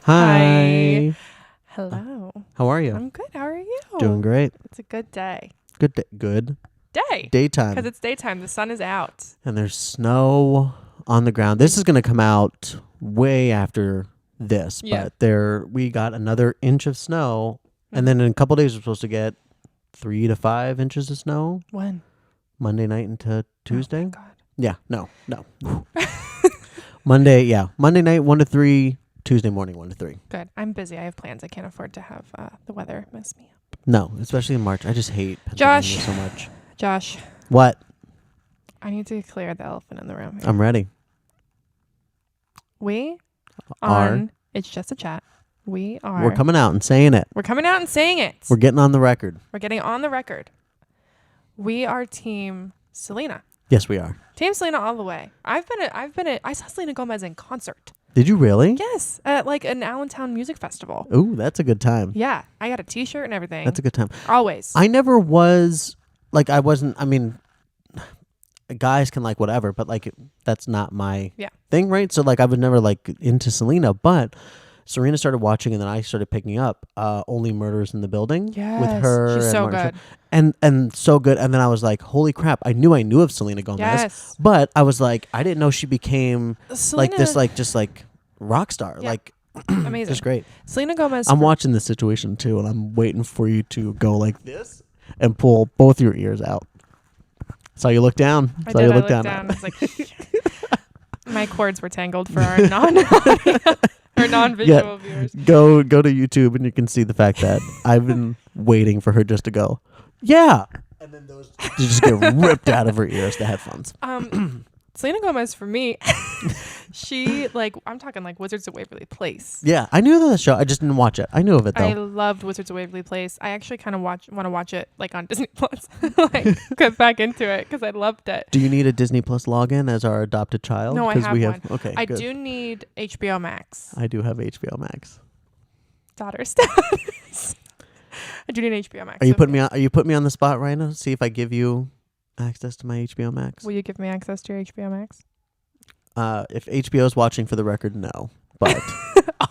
Hi. Hello. How are you? I'm good. How are you? Doing great. It's a good day. Good day. Good. Day. Daytime. Because it's daytime. The sun is out. And there's snow on the ground. This is going to come out way after this. Yeah. But we got another inch of snow. And then in a couple days, we're supposed to get 3 to 5 inches of snow. When? Monday night into Tuesday. Oh my God. Yeah. No. Monday night 1 to 3. Tuesday morning 1 to 3. Good. I'm busy. I have plans. I can't afford to have the weather mess me up. No, especially in March. I just hate Pennsylvania so much. Josh. What? I need to clear the elephant in the room. I'm ready. We Are. on It's Just a Chat. We're coming out and saying it. We're coming out and saying it. We're getting on the record. We're getting on the record. We are Team Selena. Yes, we are. Team Selena all the way. I saw Selena Gomez in concert. Did you really? Yes, at like an Allentown music festival. Ooh, that's a good time. Yeah, I got a T-shirt and everything. That's a good time. Always. I never was, like, I mean, guys can like whatever, but like, that's not my thing, right? So like, I was never like into Selena, but Serena started watching and then I started picking up Only Murders in the Building with her. She's and so Martin good. Short. And so good. And then I was like, holy crap, I knew of Selena Gomez. Yes. But I was like, I didn't know she became Selena, like this, like, just like rock star. Yeah. Like, amazing. just great. Selena Gomez. I'm watching this situation too, and I'm waiting for you to go like this and pull both your ears out. Saw you look down. I looked down. I was like, my cords were tangled for our non-visual viewers. Go to YouTube and you can see the fact that I've been waiting for her just to go, yeah, and then those just get ripped out of her ears, the headphones. Selena Gomez for me, she I'm talking like Wizards of Waverly Place. Yeah, I knew of the show. I just didn't watch it. I knew of it though. I loved Wizards of Waverly Place. I actually kind of want to watch it like on Disney Plus, like get back into it because I loved it. Do you need a Disney Plus login as our adopted child? No, I have one. Okay, I good. do need HBO Max. I do have HBO Max. Daughter status. I do need HBO Max. Are you putting me on the spot right now? See if I give you access to my HBO Max. Will you give me access to your HBO Max? If HBO is watching, for the record, no. But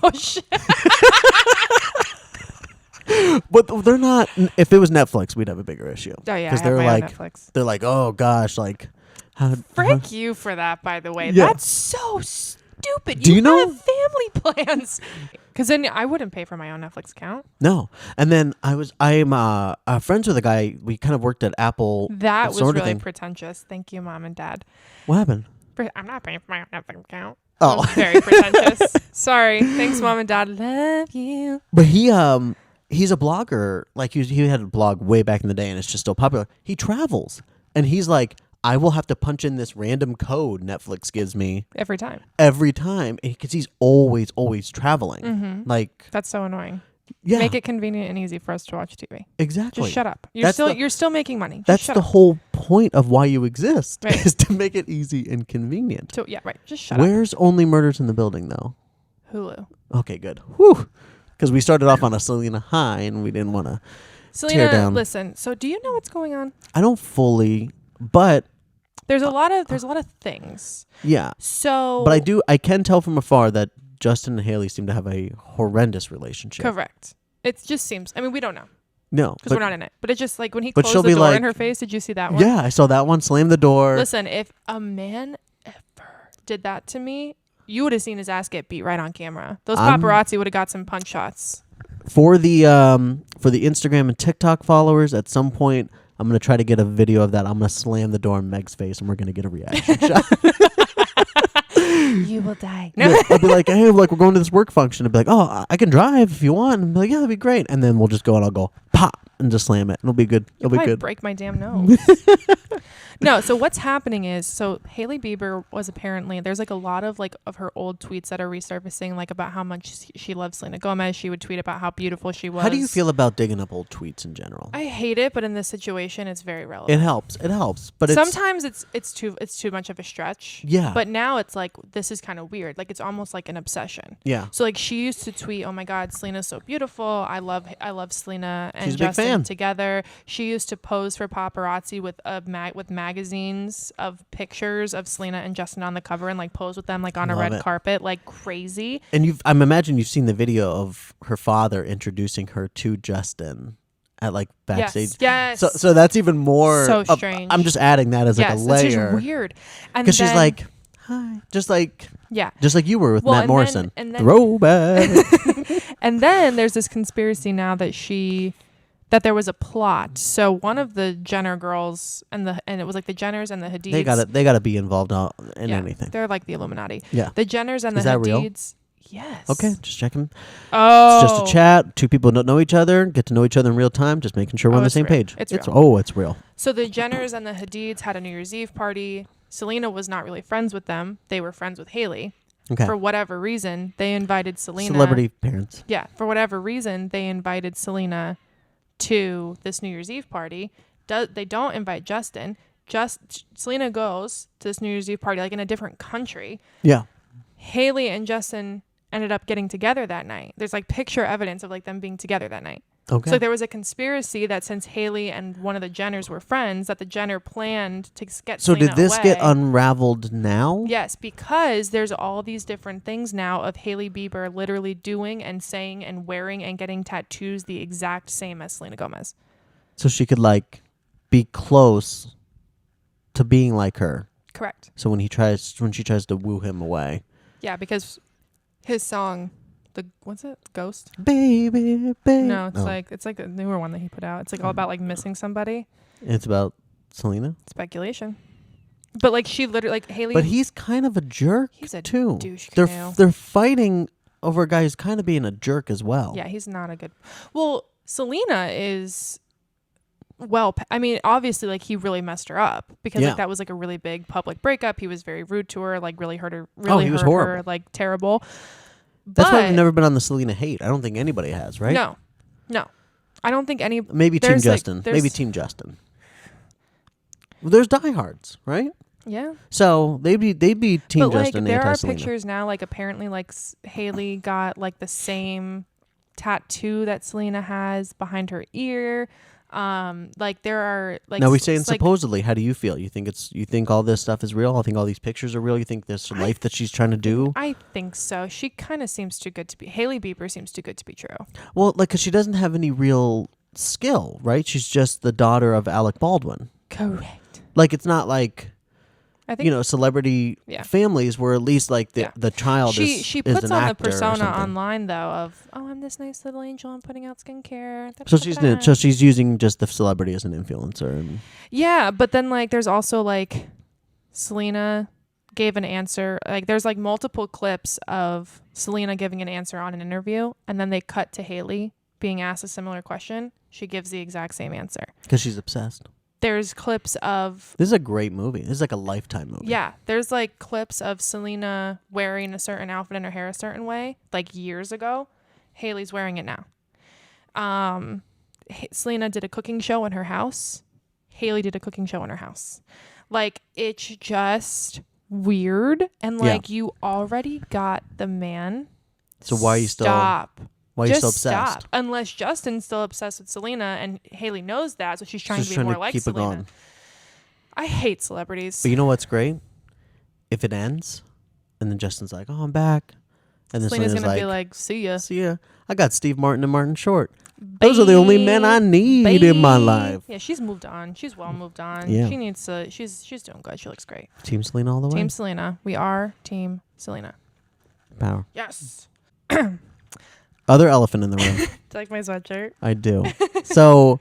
oh shit. but they're not. If it was Netflix, we'd have a bigger issue. Oh yeah, because they're Netflix. They're like, oh gosh, like. Frick you for that, by the way. Yeah. That's so stupid. Do you know have family plans? Because then I wouldn't pay for my own Netflix account. No, and then I'm friends with a guy. We kind of worked at Apple. That was really pretentious. Thank you, Mom and Dad. What happened? I'm not paying for my own Netflix account. Oh, very pretentious. Sorry. Thanks, Mom and Dad. Love you. But he's a blogger. Like he had a blog way back in the day, and it's just still popular. He travels, and he's like, I will have to punch in this random code Netflix gives me every time, because he's always traveling. Mm-hmm. Like that's so annoying. Yeah, make it convenient and easy for us to watch TV. Exactly. Just shut up. You're still making money. That's the whole point of why you exist, right. is to make it easy and convenient. So yeah, right. Just shut up. Where's Only Murders in the Building though? Hulu. Okay, good. Whew. Because we started off on a Selena high and we didn't want to tear down. Listen. So do you know what's going on? I don't fully, but. There's a lot of things. Yeah. So but I can tell from afar that Justin and Haley seem to have a horrendous relationship. Correct. It just seems, I mean, we don't know. No. Because we're not in it. But it's just like when he closed the door in her face, did you see that one? Yeah, I saw that one. Slam the door. Listen, if a man ever did that to me, you would have seen his ass get beat right on camera. Those paparazzi would have got some punch shots. For the Instagram and TikTok followers, at some point, I'm going to try to get a video of that. I'm going to slam the door in Meg's face, and we're going to get a reaction shot. You will die. No. Yeah, I'll be like, hey, we're going to this work function. I'll be like, oh, I can drive if you want. And I'll be like, yeah, that'd be great. And then we'll just go and I'll go, pop, and just slam it. It'll be good. It'll be good. Break my damn nose. No, so what's happening is, Hailey Bieber was apparently, there's like a lot of her old tweets that are resurfacing, like about how much she loves Selena Gomez. She would tweet about how beautiful she was. How do you feel about digging up old tweets in general? I hate it, but in this situation, it's very relevant. It helps. But sometimes it's too much of a stretch. Yeah. But now it's like, this is kind of weird. Like it's almost like an obsession. Yeah. So like she used to tweet, oh my God, Selena's so beautiful. I love Selena and She's a big Justin. fan. together. She used to pose for paparazzi with magazines of pictures of Selena and Justin on the cover and like pose with them like on a red carpet, like crazy. And I'm imagining you've seen the video of her father introducing her to Justin at like backstage. Yes. So that's even more so strange. I'm just adding that as like a layer. It's just weird. Because she's like, hi, just like you were with Matt Morrison. Then, throwback. And then there's this conspiracy now that there was a plot. So one of the Jenner girls and it was like the Jenners and the Hadids. They gotta be involved in anything. They're like the Illuminati. Yeah. The Jenners and the Is that Hadids. Real? Yes. Okay, just checking. Oh. It's just a chat. Two people don't know each other, get to know each other in real time, just making sure we're on the same page. It's real. It's real. So the Jenners and the Hadids had a New Year's Eve party. Selena was not really friends with them. They were friends with Hailey. Okay. For whatever reason, they invited Selena. Celebrity parents. Yeah. For whatever reason, they invited Selena to this New Year's Eve party. They don't invite Justin. Selena goes to this New Year's Eve party like in a different country. Yeah. Hailey and Justin ended up getting together that night. There's like picture evidence of like them being together that night. Okay. So there was a conspiracy that since Hailey and one of the Jenners were friends, that the Jenner planned to get So Selena did this away. get unraveled now? Yes, because there's all these different things now of Hailey Bieber literally doing and saying and wearing and getting tattoos the exact same as Selena Gomez. So she could like be close to being like her. Correct. So when she tries to woo him away. Yeah, because his song, what's it? Ghost? Baby. No, it's like a newer one that he put out. It's like all about like missing somebody. It's about Selena? Speculation. But like she literally like Hailey. But he's kind of a jerk. He's a too. douche They're fighting over a guy who's kind of being a jerk as well. Yeah, he's not a good. Well, Selena is. Well, I mean, obviously, like he really messed her up because like that was like a really big public breakup. He was very rude to her, like really hurt her. Really was hurt horrible. her, like terrible. That's why we've never been on the Selena hate. I don't think anybody has, right? No, I don't think any. Maybe Team Justin. Maybe Team Justin. Well, there's diehards, right? Yeah. So they'd be Team Justin. There are Selena. pictures now. Like apparently, like Hailey got like the same tattoo that Selena has behind her ear. Like there are like. Now we're saying supposedly. How do you feel? You think all this stuff is real? I think all these pictures are real. You think this life that she's trying to do? I think so. She kind of seems too good to be. Hailey Bieber seems too good to be true. Well, like, cause she doesn't have any real skill, right? She's just the daughter of Alec Baldwin. Correct. Like it's not like. I think, celebrity families where at least like the child she is puts an on actor the persona or online though of I'm this nice little angel, I'm putting out skincare. So she's using just the celebrity as an influencer. And yeah, but then like there's also like Selena gave an answer. Like there's like multiple clips of Selena giving an answer on an interview, and then they cut to Hailey being asked a similar question. She gives the exact same answer because she's obsessed. There's clips of... This is a great movie. This is like a Lifetime movie. Yeah. There's like clips of Selena wearing a certain outfit and her hair a certain way, like years ago. Hailey's wearing it now. Selena did a cooking show in her house. Hailey did a cooking show in her house. Like, it's just weird. And like, you already got the man. So why are you still... Stop. Why are you so obsessed? Stop. Unless Justin's still obsessed with Selena and Hailey knows that, so she's trying to be more like Selena. I hate celebrities. But you know what's great? If it ends, and then Justin's like, "Oh, I'm back," and then Selena's gonna be like, "See ya." See ya. I got Steve Martin and Martin Short. Those are the only men I need in my life. Yeah, she's moved on. She's well moved on. Yeah. She needs to. She's doing good. She looks great. Team Selena all the way. Team Selena. We are Team Selena. Power. Yes. Other elephant in the room. Do you like my sweatshirt? I do. So,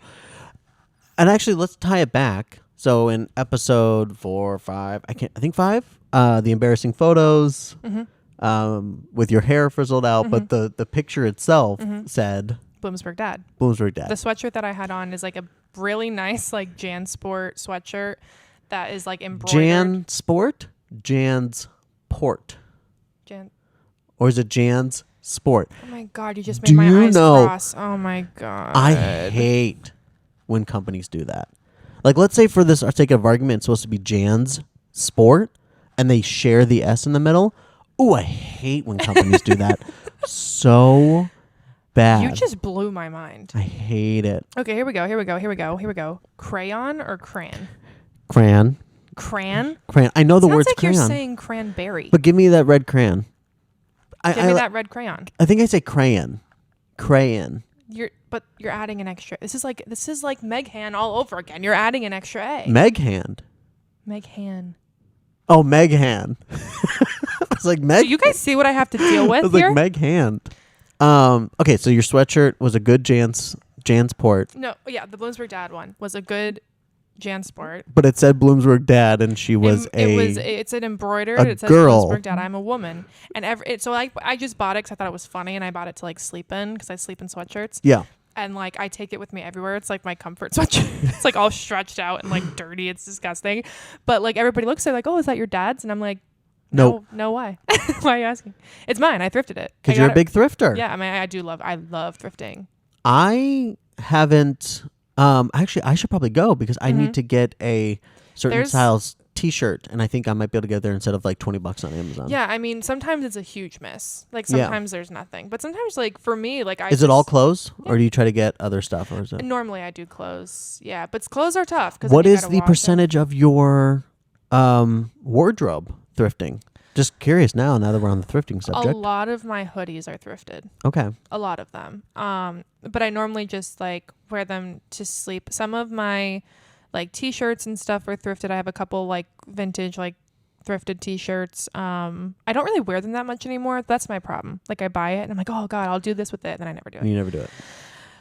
and actually, let's tie it back. So, in episode 4 or 5, I think 5, the embarrassing photos with your hair frizzled out, but the picture itself said Bloomsburg Dad. Bloomsburg Dad. The sweatshirt that I had on is like a really nice like Jan Sport sweatshirt that is like embroidered. Jan Sport? Jan's Port. Jan. Or is it Jan's Sport? Oh my God, you just made my eyes cross. Oh my God. I hate when companies do that. Like, let's say for this sake of argument, it's supposed to be Jan's Sport, and they share the S in the middle. Ooh, I hate when companies do that so bad. You just blew my mind. I hate it. Okay, here we go. Crayon or crayon? Crayon. Crayon? Crayon. I know the word's like crayon. You're saying cranberry. But give me that red crayon. Give me that red crayon. I think I say crayon. Crayon. You're adding an extra. This is like Meghan all over again. You're adding an extra A. Meghan. Meghan. Oh, Meghan. I was like Meg. Do you guys see what I have to deal with I was here? like Meghan. Okay, so your sweatshirt was a good Jansport. No, yeah, the Bloomsburg Dad one was a good Jansport. But it said Bloomsburg Dad, and she was it's an embroidered. It says girl. Bloomsburg Dad. I'm a woman, and so I just bought it because I thought it was funny, and I bought it to like sleep in because I sleep in sweatshirts. Yeah. And like I take it with me everywhere. It's like my comfort sweatshirt. It's like all stretched out and like dirty. It's disgusting. But like everybody looks at it like, oh, is that your dad's? And I'm like, no, why? Why are you asking? It's mine. I thrifted it. Because you're a big thrifter. Yeah, I mean, I love thrifting. I haven't. Actually, I should probably go because I need to get a certain styles T-shirt, and I think I might be able to get there instead of like $20 on Amazon. Yeah, I mean, sometimes it's a huge miss. Like sometimes there's nothing, but sometimes like for me, like is it all clothes, or do you try to get other stuff, or is it? Normally, I do clothes. Yeah, but clothes are tough. What is the percentage of your wardrobe thrifting? Just curious now that we're on the thrifting subject. A lot of my hoodies are thrifted. Okay. A lot of them. But I normally just like wear them to sleep. Some of my like t-shirts and stuff are thrifted. I have a couple like vintage like thrifted t-shirts. I don't really wear them that much anymore. That's my problem. Like I buy it and I'm like, oh God, I'll do this with it. And then I never do it. You never do it.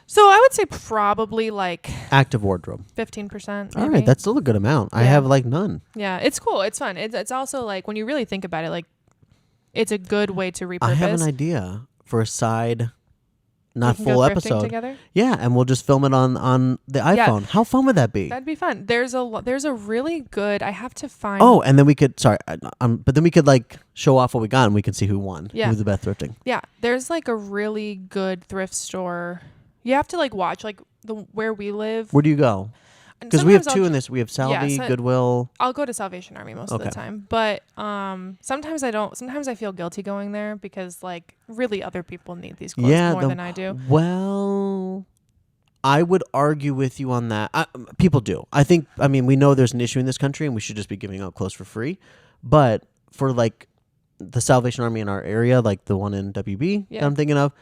So I would say probably like active wardrobe. 15%. All right, that's still a good amount. Yeah. I have like none. Yeah, it's cool. It's fun. It's also like when you really think about it, like it's a good way to repurpose. I have an idea for a side, not full episode. Together? Yeah, and we'll just film it on the iPhone. Yeah. How fun would that be? That'd be fun. There's a really good. I have to find. Oh, and then we could. Sorry, but then we could like show off what we got, and we could see who won. Yeah, who's the best thrifting. Yeah, there's like a really good thrift store. You have to like watch like where we live. Where do you go? Because we have two in this. We have Salvi, Goodwill. I'll go to Salvation Army most of the time, but sometimes I don't. Sometimes I feel guilty going there because like really other people need these clothes more than I do. Well, I would argue with you on that. People do. I mean, we know there's an issue in this country, and we should just be giving out clothes for free. But for like the Salvation Army in our area, like the one in WB that I'm thinking of.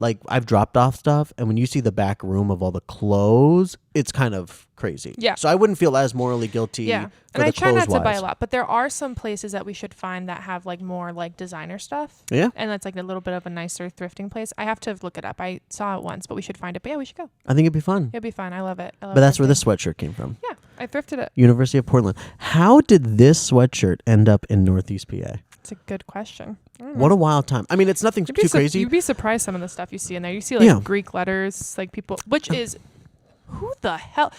Like, I've dropped off stuff, and when you see the back room of all the clothes, it's kind of crazy. Yeah. So I wouldn't feel as morally guilty. Yeah. And I try not to buy a lot, but there are some places that we should find that have, like, more, like, designer stuff. Yeah. And that's, like, a little bit of a nicer thrifting place. I have to look it up. I saw it once, but we should find it. But, yeah, we should go. I think it'd be fun. It'd be fun. I love it. But that's where this sweatshirt came from. Yeah. I thrifted it. University of Portland. How did this sweatshirt end up in Northeast PA? It's a good question. What a wild time. I mean, it's nothing too crazy. You'd be surprised some of the stuff you see in there. You see like Greek letters, like people, which is, who the hell?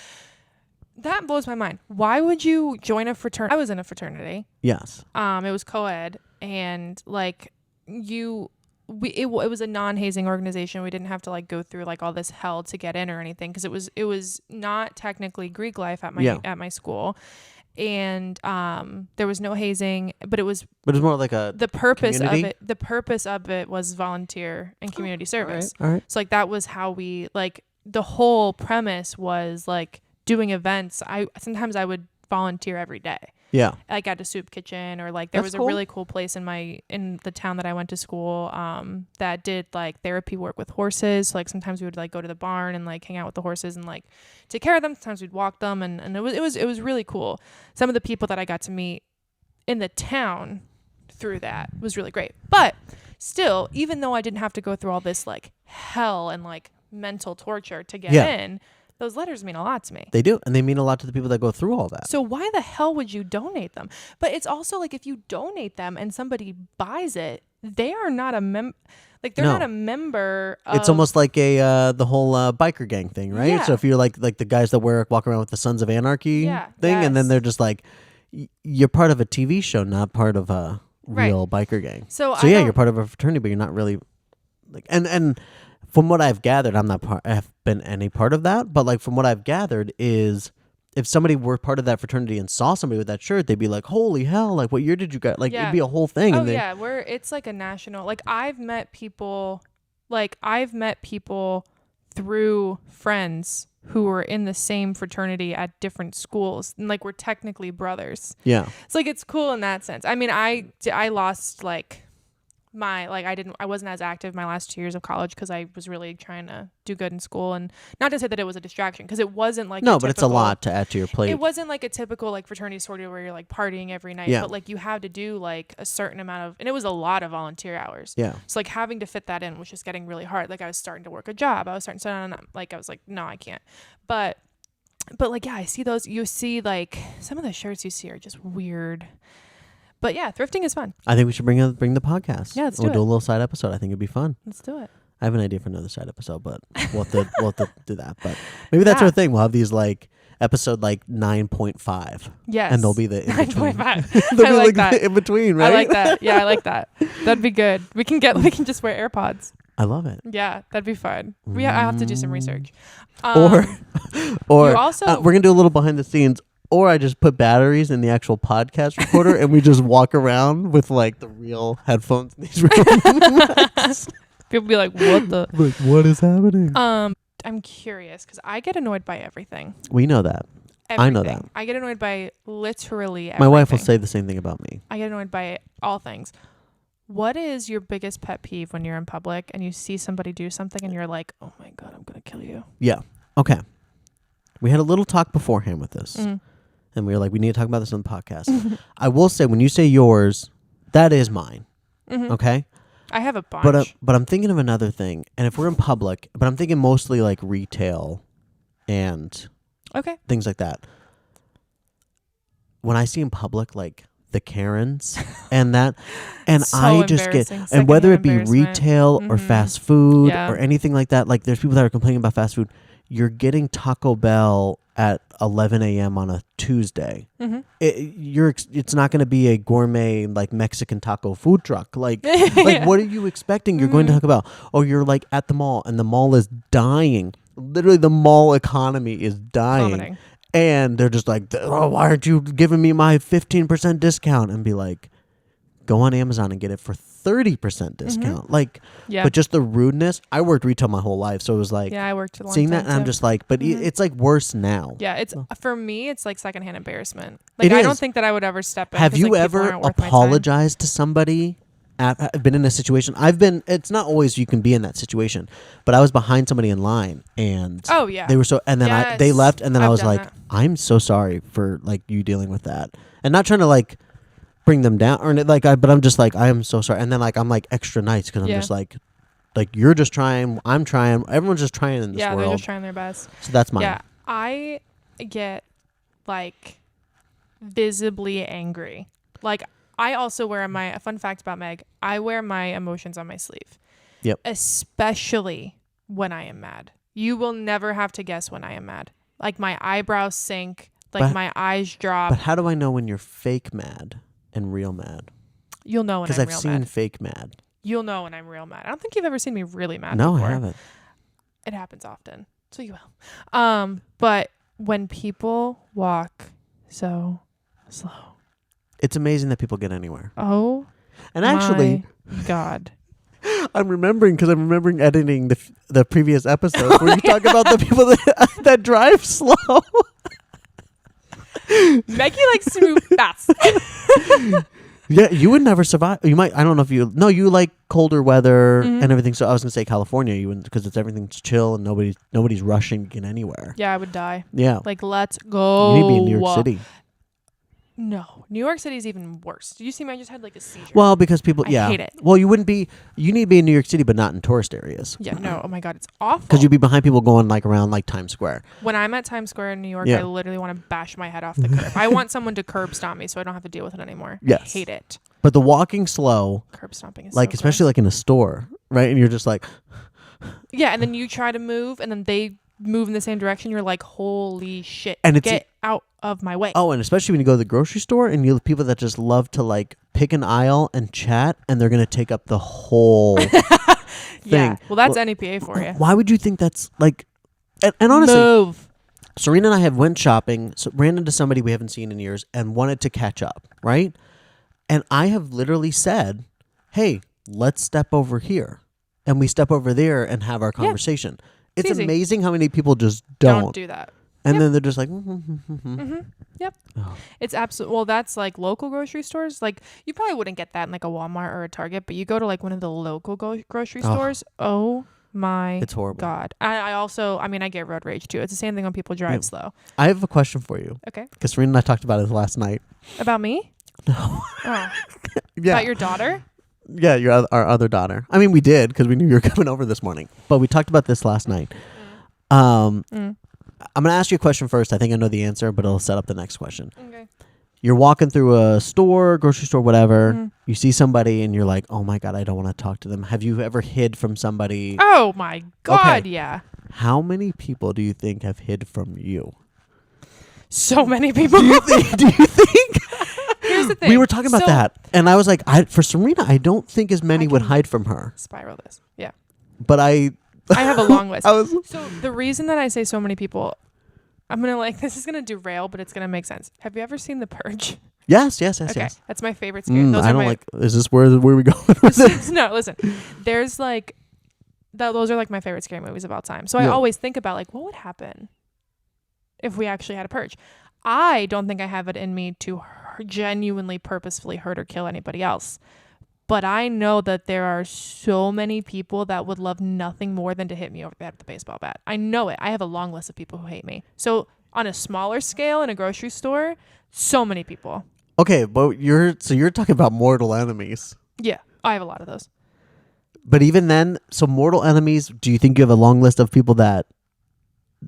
That blows my mind. Why would you join a fraternity? I was in a fraternity. Yes. It was co-ed, and like it was a non-hazing organization. We didn't have to like go through like all this hell to get in or anything because it was not technically Greek life at my school. And there was no hazing, but it was more like the purpose community? Of it. The purpose of it was volunteer and community service. All right. So like that was how we like the whole premise was like doing events. Sometimes I would volunteer every day. Yeah. Like at a soup kitchen or like there was a really cool place in the town that I went to school that did like therapy work with horses. So like sometimes we would like go to the barn and like hang out with the horses and like take care of them. Sometimes we'd walk them and it was really cool. Some of the people that I got to meet in the town through that was really great. But still, even though I didn't have to go through all this like hell and like mental torture to get in, those letters mean a lot to me. They do. And they mean a lot to the people that go through all that. So why the hell would you donate them? But it's also like if you donate them and somebody buys it, they are not a not a member of... It's almost like the whole biker gang thing, right? Yeah. So if you're like the guys that walk around with the Sons of Anarchy thing, and then they're just like, you're part of a TV show, not part of a real biker gang. So you're part of a fraternity, but you're not really like... And from what I've gathered, I have been any part of that, but like from what I've gathered is if somebody were part of that fraternity and saw somebody with that shirt, they'd be like, holy hell, like what year did you get? Like it'd be a whole thing. Oh yeah, it's like a national, like I've met people Like, I've met people through friends who were in the same fraternity at different schools, and like we're technically brothers. Yeah. It's like, it's cool in that sense. I mean, I lost like I wasn't as active my last 2 years of college because I was really trying to do good in school, and not to say that it was a distraction, because it wasn't like but it's a lot to add to your plate. It wasn't like a typical like fraternity sorority where you're like partying every night, but like you had to do like a certain amount of, and it was a lot of volunteer hours. Yeah. So like having to fit that in was just getting really hard. Like I was starting to work a job. I was starting to like I was like, no, I can't. But like, yeah, I see those. You see like some of the shirts you see are just weird. But yeah, thrifting is fun. I think we should bring the podcast. Yeah, we'll do a little side episode. I think it'd be fun. Let's do it. I have an idea for another side episode, but we'll have to do that. But maybe that's our thing. We'll have these like episode like 9.5. Yes. And they'll be the in between. 9.5. They'll I be like that. The in between, right? I like that. Yeah, I like that. That'd be good. We can just wear AirPods. I love it. Yeah, that'd be fun. I have to do some research. Or also we're gonna do a little behind the scenes. Or I just put batteries in the actual podcast recorder and we just walk around with like the real headphones in these rooms. People be like, what the? Like, what is happening? I'm curious because I get annoyed by everything. We know that. Everything. I know that. I get annoyed by literally everything. My wife will say the same thing about me. I get annoyed by all things. What is your biggest pet peeve when you're in public and you see somebody do something and you're like, oh my God, I'm going to kill you? Yeah. Okay. We had a little talk beforehand with this. Mm. And we were like, we need to talk about this on the podcast. I will say, when you say yours, that is mine. Mm-hmm. Okay? I have a bunch. But I'm thinking of another thing. And if we're in public, but I'm thinking mostly like retail and things like that. When I see in public, like the Karens and that, and so I just get, and whether it be retail or fast food or anything like that, like there's people that are complaining about fast food. You're getting Taco Bell at 11 a.m. on a Tuesday. Mm-hmm. It's not going to be a gourmet like Mexican taco food truck. Like, like what are you expecting? You're going to Taco Bell. Or you're like at the mall and the mall is dying. Literally, the mall economy is dying. Plummeting. And they're just like, oh, why aren't you giving me my 15% discount? And be like, go on Amazon and get it for 30% discount. Mm-hmm. Like, but just the rudeness. I worked retail my whole life, so it was like, I worked a long seeing time that, and I'm just like, but it's like worse now. Yeah, it's for me, it's like secondhand embarrassment. Like, I don't think that I would ever step in. Have you ever apologized to somebody? I've been in a situation. It's not always you can be in that situation, but I was behind somebody in line, and they were so, and then they left, and then I was like, I'm so sorry for like you dealing with that, and not trying to like bring them down or like but I'm just like, I am so sorry. And then like I'm like extra nice because I'm just like you're just trying, I'm trying, everyone's just trying in this world. Yeah, they're just trying their best. So that's mine. Yeah, I get like visibly angry. Like I also wear a fun fact about Meg, I wear my emotions on my sleeve. Yep. Especially when I am mad. You will never have to guess when I am mad. Like my eyebrows sink, like my eyes drop. But how do I know when you're fake mad and real mad? You'll know when I'm real mad. Because I've seen fake mad. You'll know when I'm real mad. I don't think you've ever seen me really mad before. No, I haven't. It happens often. So you will. But when people walk so slow. It's amazing that people get anywhere. Oh, and actually, God. I'm remembering editing the previous episode where you talk about the people that drive slow. Maggie likes to move fast. Yeah, you would never survive. You might. I don't know if you. No, you like colder weather and everything. So I was gonna say California. You wouldn't, because everything's chill and nobody's rushing to get anywhere. Yeah, I would die. Yeah. Like, let's go. You need to be in New York City. No, New York City is even worse. Did you see me? I just had like a seizure. Well, because people, I hate it. Well, you need to be in New York City, but not in tourist areas. Yeah, no. Oh my God, it's awful. Because you'd be behind people going like around like Times Square. When I'm at Times Square in New York, I literally want to bash my head off the curb. I want someone to curb stomp me so I don't have to deal with it anymore. Yes. I hate it. But the walking slow, curb stomping is like, so especially gross. like in a store, right? And you're just like, yeah, and then you try to move, and then they move in the same direction. You're like, holy shit! And get out of my way. Oh, and especially when you go to the grocery store, and you have people that just love to like pick an aisle and chat, and they're gonna take up the whole thing. Yeah, well, that's NEPA for you. Why would you think that's like? And honestly, move. Serena and I have went shopping, ran into somebody we haven't seen in years, and wanted to catch up, right? And I have literally said, "Hey, let's step over here." and we step over there and have our conversation. It's easy. Amazing how many people just don't do that. And then they're just like, mm-hmm. Yep. Oh. It's absolutely, well, that's like local grocery stores. Like you probably wouldn't get that in like a Walmart or a Target, but you go to like one of the local grocery stores. Oh my it's horrible. God. I also, I mean, I get road rage too. It's the same thing when people drive slow. I have a question for you. Okay. Because Serena and I talked about it last night. About me? No. Oh. Yeah. About your daughter? Yeah, our other daughter. I mean, we did because we knew you were coming over this morning. But we talked about this last night. I'm going to ask you a question first. I think I know the answer, but it'll set up the next question. Okay. You're walking through a store, grocery store, whatever. Mm-hmm. You see somebody and you're like, oh my God, I don't want to talk to them. Have you ever hid from somebody? Oh my God, yeah. How many people do you think have hid from you? So many people. Do you think? Here's the thing. We were talking about that. And I was like, for Serena, I don't think as many would hide from her. Spiral this. Yeah. But I have a long list. So the reason that I say so many people, I'm going to this is going to derail, but it's going to make sense. Have you ever seen The Purge? Yes. Okay. That's my favorite scary. Is this where we going with this? No, listen. There's those are like my favorite scary movies of all time. So I always think about what would happen if we actually had a purge. I don't think I have it in me to genuinely purposefully hurt or kill anybody else. But I know that there are so many people that would love nothing more than to hit me over the head with a baseball bat. I know it. I have a long list of people who hate me. So on a smaller scale in a grocery store, so many people. Okay, but you're talking about mortal enemies. Yeah, I have a lot of those. But even then, so mortal enemies, do you think you have a long list of people that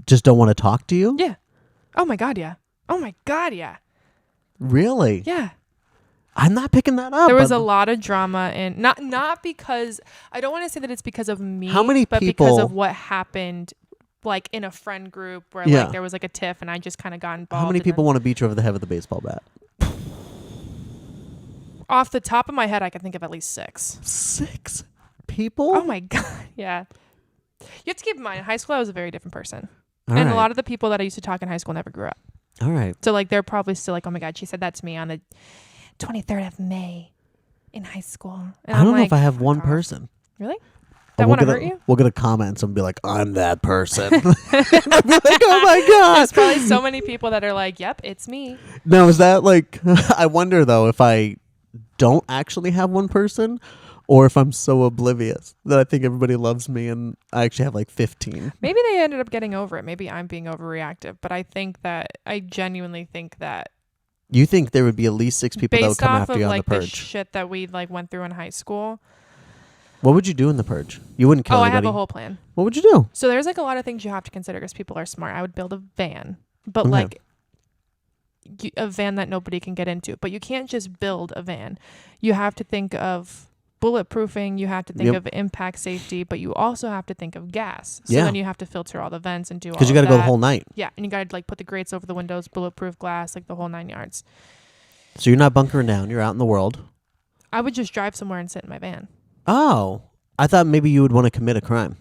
just don't want to talk to you? Yeah. Oh my God, yeah. Really? Yeah. I'm not picking that up. There was a lot of drama, and not because I don't want to say that it's because of me. How many but people, because of what happened, in a friend group where there was a tiff, and I just kind of got involved. How many people want to beat you over the head with a baseball bat? Off the top of my head, I can think of at least 6. 6 people? Oh my God! Yeah. You have to keep in mind, in high school, I was a very different person, a lot of the people that I used to talk in high school never grew up. All right. So they're probably still oh my God, she said that to me on the 23rd of May in high school. And I don't know if I have one person. Really? That want to hurt you? We'll get a comment and be like, I'm that person. I'll be like, oh my God. There's probably so many people that are like, yep, it's me. Now, is that I wonder though if I don't actually have one person or if I'm so oblivious that I think everybody loves me and I actually have 15. Maybe they ended up getting over it. Maybe I'm being overreactive, but I genuinely think that. You think there would be at least 6 people that would come after you on the purge? Based off of the shit that we went through in high school. What would you do in the purge? You wouldn't kill anybody. I have a whole plan. What would you do? So there's a lot of things you have to consider because people are smart. I would build a van, but a van that nobody can get into. But you can't just build a van. You have to think of bulletproofing. You have to think of impact safety, but you also have to think of gas. So then you have to filter all the vents and do all of that. Because you got to go the whole night. Yeah, and you got to put the grates over the windows, bulletproof glass, the whole 9 yards. So you're not bunkering down. You're out in the world. I would just drive somewhere and sit in my van. Oh, I thought maybe you would want to commit a crime.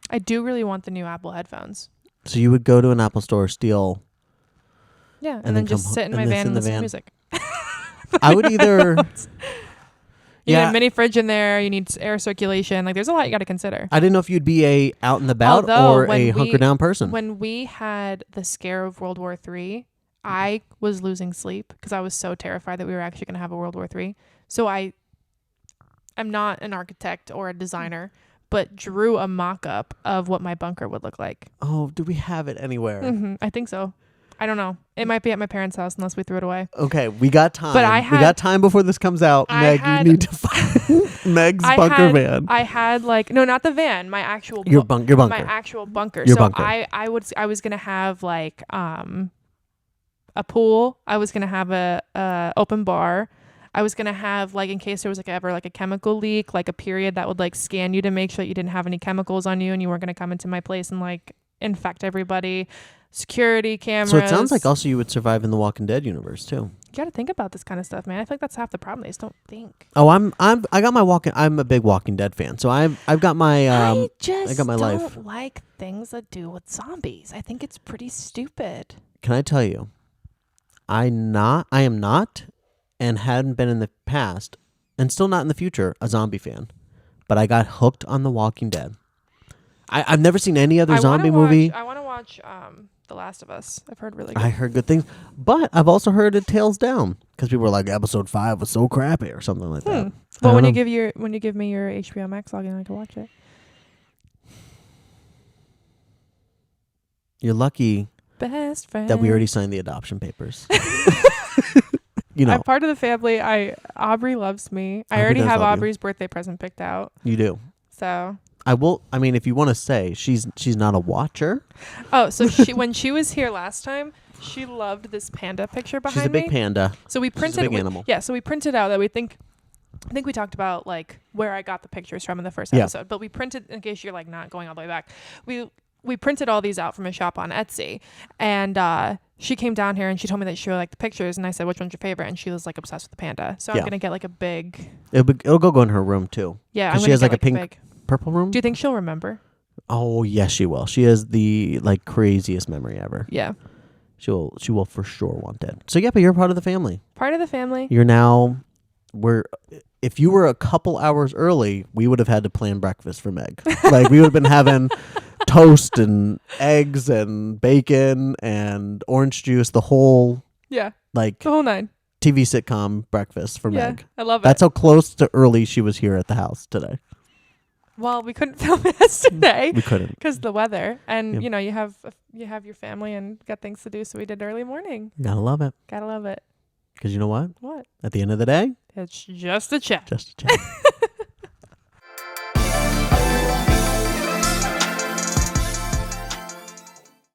I do really want the new Apple headphones. So you would go to an Apple store, steal. Yeah, and then just sit in my van and listen to music. I would either. You need a mini fridge in there. You need air circulation. There's a lot you got to consider. I didn't know if you'd be a out and about or a hunker down person. When we had the scare of World War III, I was losing sleep because I was so terrified that we were actually going to have a World War III. So I'm not an architect or a designer, but drew a mock-up of what my bunker would look like. Oh, do we have it anywhere? Mm-hmm. I think so. I don't know. It might be at my parents' house unless we threw it away. Okay, we got time. But we got time before this comes out. Meg, you need to find Meg's bunker van. I had no, not the van. My actual your bunker. My actual bunker. Your bunker. I was gonna have a pool. I was gonna have a open bar. I was gonna have in case there was ever a chemical leak, a period that would scan you to make sure that you didn't have any chemicals on you and you weren't gonna come into my place and infect everybody. Security cameras. So it sounds like also you would survive in the Walking Dead universe too. You got to think about this kind of stuff, man. I feel like that's half the problem. They just don't think. Oh, I got my I'm a big Walking Dead fan, so I've got my I got my life. I don't like things that do with zombies. I think it's pretty stupid. Can I tell you? I am not, and hadn't been in the past, and still not in the future, a zombie fan. but I got hooked on The Walking Dead. I've never seen any other zombie movie. I want to watch The Last of Us. I've heard really good. I heard good things, but I've also heard it tails down because people were like, episode 5 was so crappy or something like that. Well, when you give me your HBO Max login, I can watch it. You're lucky Best friend that we already signed the adoption papers. I'm part of the family. Aubrey loves me. I already have Aubrey's birthday present picked out. You do. So I will. I mean, if you want to say she's not a watcher. Oh, so when she was here last time, she loved this panda picture behind me. She's a big panda. So we printed. She's a big animal. Yeah. So we printed out that I think we talked about like where I got the pictures from in the first episode, but we printed, in case you're like not going all the way back. We printed all these out from a shop on Etsy, and she came down here and she told me that she really liked the pictures, and I said, which one's your favorite? And she was like obsessed with the panda. So I'm gonna get like a big. It'll go in her room too. Yeah, because she has like a pink, purple room. Do you think she'll remember? Oh yes, she will. She has the like craziest memory ever. Yeah, she will for sure want it. So yeah, but you're part of the family. Part of the family. You're now. If you were a couple hours early, we would have had to plan breakfast for Meg. Like we would have been having toast and eggs and bacon and orange juice, the whole the whole 9 TV sitcom breakfast for Meg. I love it. That's how close to early she was here at the house today. Well, we couldn't film it yesterday. We couldn't because the weather, and you have your family and got things to do, so we did early morning. Gotta love it. Gotta love it. Because you know what? What? At the end of the day, it's just a chat. Just a chat.